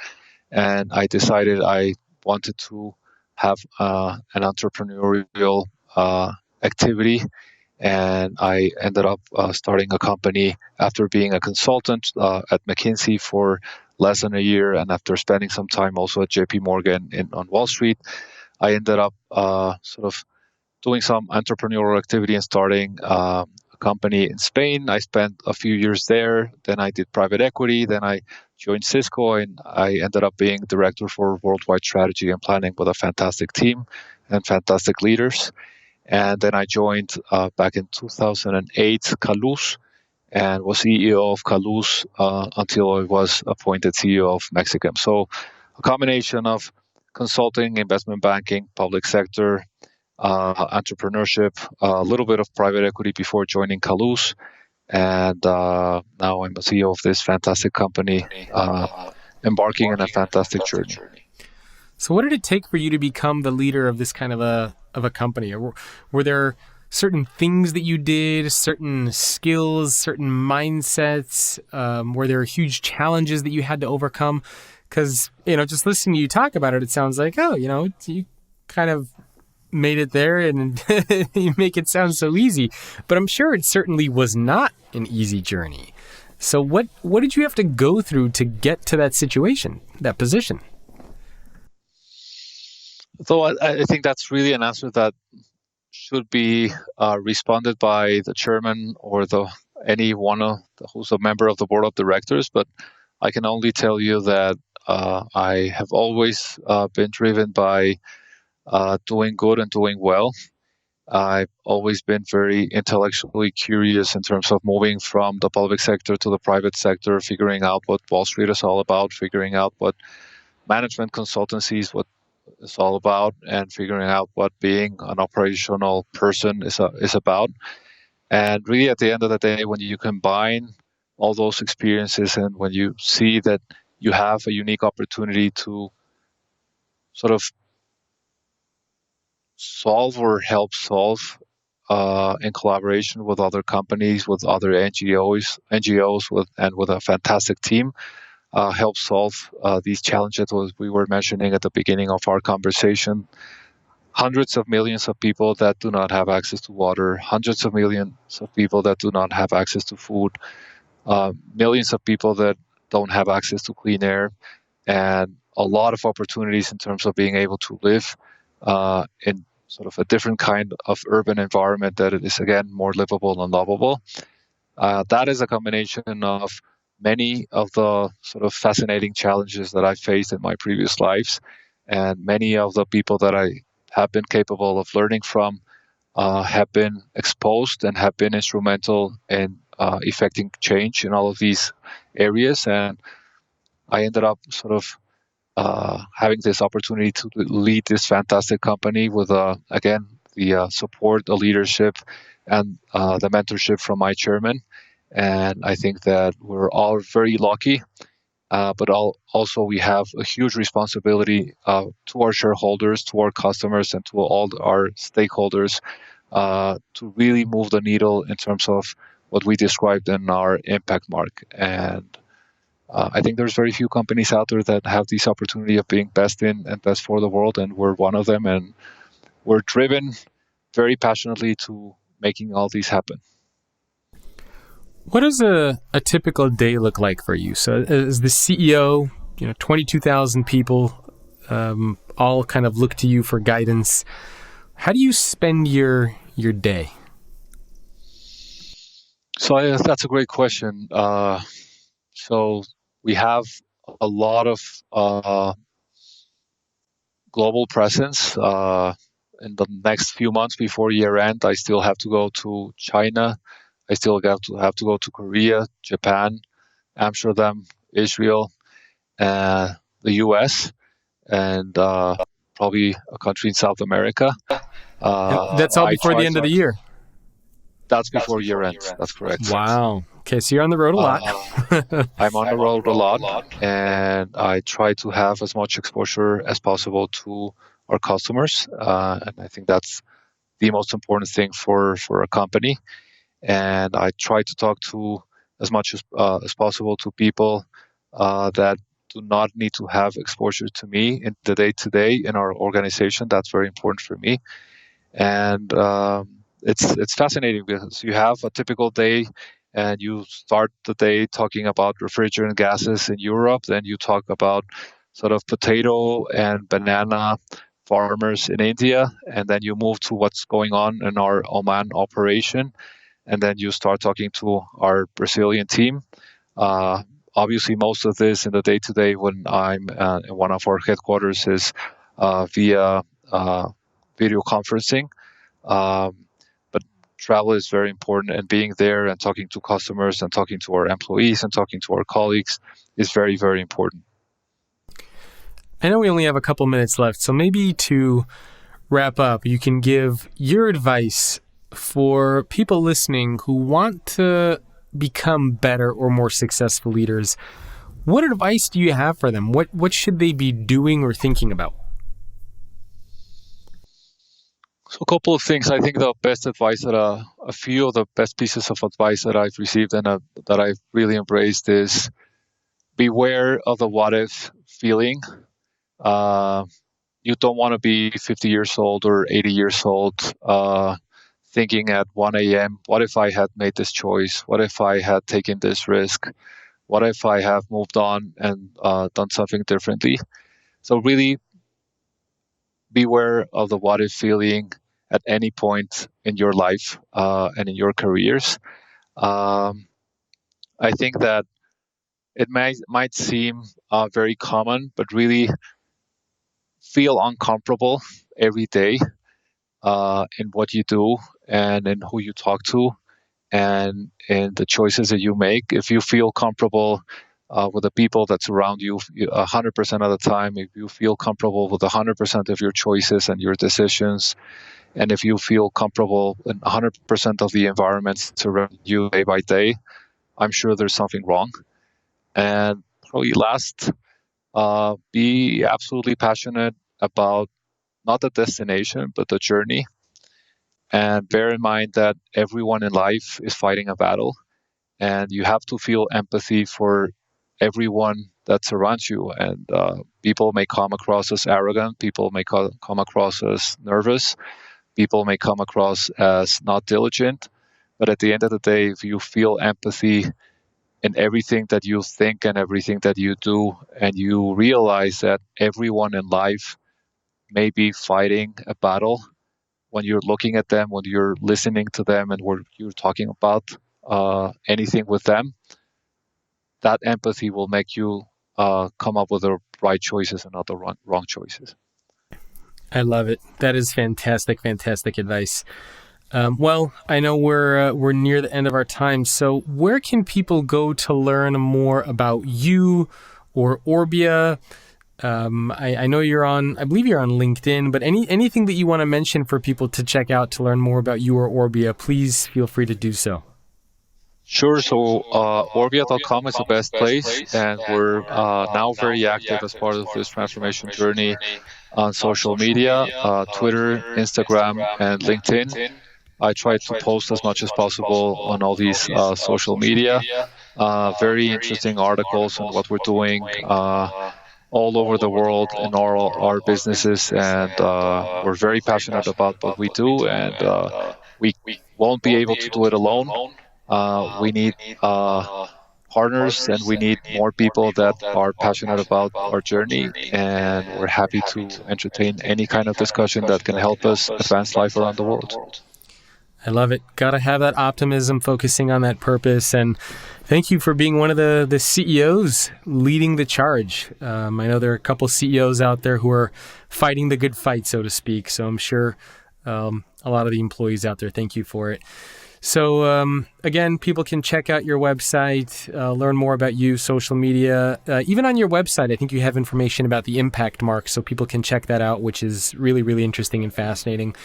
and I decided I wanted to have an entrepreneurial activity. And I ended up starting a company after being a consultant at McKinsey for less than a year, and after spending some time also at JP Morgan on Wall Street. I ended up sort of doing some entrepreneurial activity and starting a company in Spain. I spent a few years there. Then I did private equity. Then I joined Cisco, and I ended up being director for worldwide strategy and planning with a fantastic team and fantastic leaders. And then I joined back in 2008 Caluz, and was CEO of Caluz until I was appointed CEO of Mexichem. So a combination of consulting, investment banking, public sector, entrepreneurship, a little bit of private equity before joining Caluz. And now I'm a CEO of this fantastic company, embarking on a fantastic journey. So what did it take for you to become the leader of this kind of a company? Or were there certain things that you did, certain skills, certain mindsets? Were there huge challenges that you had to overcome? Because, just listening to you talk about it, it sounds like, you kind of made it there and you make it sound so easy. But I'm sure it certainly was not an easy journey. So what did you have to go through to get to that situation, that position? So I think that's really an answer that should be responded by the chairman or who's a member of the board of directors. But I can only tell you that I have always been driven by doing good and doing well. I've always been very intellectually curious in terms of moving from the public sector to the private sector, figuring out what Wall Street is all about, figuring out what management consultancies, what it's all about, and figuring out what being an operational person is about. And really, at the end of the day, when you combine all those experiences and when you see that you have a unique opportunity to sort of solve or help solve in collaboration with other companies, with other NGOs, with a fantastic team, help solve these challenges we were mentioning at the beginning of our conversation. Hundreds of millions of people that do not have access to water, hundreds of millions of people that do not have access to food, millions of people that don't have access to clean air, and a lot of opportunities in terms of being able to live in sort of a different kind of urban environment that is, again, more livable and lovable. That is a combination of many of the sort of fascinating challenges that I faced in my previous lives, and many of the people that I have been capable of learning from have been exposed and have been instrumental in effecting change in all of these areas. And I ended up sort of having this opportunity to lead this fantastic company with, again, the support, the leadership, and the mentorship from my chairman. And I think that we're all very lucky, but also we have a huge responsibility to our shareholders, to our customers, and to all our stakeholders to really move the needle in terms of what we described in our impact mark. And I think there's very few companies out there that have this opportunity of being best in and best for the world, and we're one of them. And we're driven very passionately to making all these happen. What does a typical day look like for you? So as the CEO, 22,000 people all kind of look to you for guidance. How do you spend your day? So that's a great question. So we have a lot of global presence. In the next few months before year end, I still have to go to China. I still have to go to Korea, Japan, Amsterdam, Israel, the US, and probably a country in South America. That's all before the end of the year. That's before year end. That's correct. Wow. Okay, so you're on the road a lot. I'm on the road a lot, and I try to have as much exposure as possible to our customers. And I think that's the most important thing for a company. And I try to talk to as much as possible to people that do not need to have exposure to me in the day-to-day in our organization. That's very important for me. And it's fascinating because you have a typical day and you start the day talking about refrigerant gases in Europe, then you talk about sort of potato and banana farmers in India, and then you move to what's going on in our Oman operation, and then you start talking to our Brazilian team. Obviously, most of this in the day-to-day when I'm in one of our headquarters is via video conferencing. But travel is very important, and being there and talking to customers and talking to our employees and talking to our colleagues is very, very important. I know we only have a couple minutes left, so maybe to wrap up, you can give your advice for people listening who want to become better or more successful leaders. What advice do you have for them? What should they be doing or thinking about? So a couple of things. I think the best advice that a few of the best pieces of advice that I've received and that I've really embraced is beware of the what if feeling. You don't want to be 50 years old or 80 years old thinking at 1 a.m., what if I had made this choice? What if I had taken this risk? What if I have moved on and done something differently? So really beware of the what if feeling at any point in your life and in your careers. I think that it might seem very common, but really feel uncomfortable every day in what you do and in who you talk to and in the choices that you make. If you feel comfortable with the people that surround you 100% of the time, if you feel comfortable with 100% of your choices and your decisions, and if you feel comfortable in 100% of the environments surrounding you day by day, I'm sure there's something wrong. And probably last, be absolutely passionate about not the destination, but the journey. And bear in mind that everyone in life is fighting a battle, and you have to feel empathy for everyone that surrounds you. And people may come across as arrogant, people may come across as nervous, people may come across as not diligent. But at the end of the day, if you feel empathy in everything that you think and everything that you do, and you realize that everyone in life may be fighting a battle, when you're looking at them, when you're listening to them, and when you're talking about anything with them, that empathy will make you come up with the right choices and not the wrong choices. I love it. That is fantastic advice. Well, I know we're near the end of our time, so where can people go to learn more about you or Orbia? I know I believe you're on LinkedIn, but anything that you want to mention for people to check out to learn more about you or Orbia, please feel free to do so. Sure. So Orbia.com is the best place, and we're now very active as part of this transformation journey on social media, Twitter, Instagram, and LinkedIn. I try to post as much as possible on all these social media. Very interesting articles on what we're doing all over the world in all our businesses, and we're very passionate about what we do, and we won't be able to do it alone. We need partners, and we need more people that are passionate about our journey. And we're happy to entertain any kind of discussion that can help us advance life around the world. I love it. Got to have that optimism, focusing on that purpose. And thank you for being one of the CEOs leading the charge. I know there are a couple CEOs out there who are fighting the good fight, so to speak. So I'm sure a lot of the employees out there, thank you for it. So again, people can check out your website, learn more about you, social media. Even on your website, I think you have information about the impact mark, so people can check that out, which is really, really interesting and fascinating.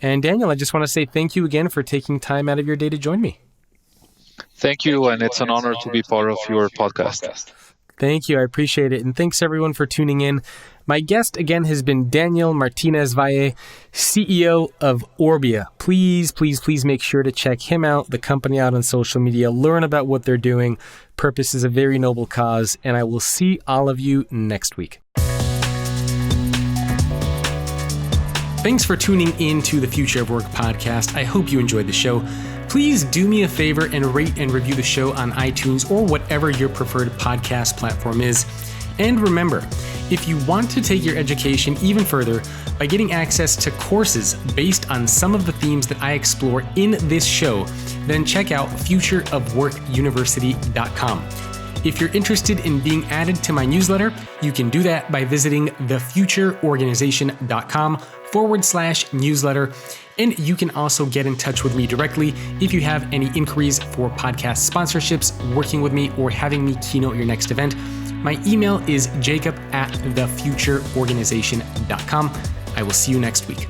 And Daniel, I just want to say thank you again for taking time out of your day to join me. Thank you, and it's an honor to be part of your podcast. Thank you. I appreciate it. And thanks everyone for tuning in. My guest again has been Daniel Martinez-Valle, CEO of Orbia. Please, please, please make sure to check him out, the company out on social media, learn about what they're doing. Purpose is a very noble cause, and I will see all of you next week. Thanks for tuning in to the Future of Work podcast. I hope you enjoyed the show. Please do me a favor and rate and review the show on iTunes or whatever your preferred podcast platform is. And remember, if you want to take your education even further by getting access to courses based on some of the themes that I explore in this show, then check out futureofworkuniversity.com. If you're interested in being added to my newsletter, you can do that by visiting thefutureorganization.com/newsletter. And you can also get in touch with me directly if you have any inquiries for podcast sponsorships, working with me, or having me keynote your next event. My email is jacob@thefutureorganization.com. I will see you next week.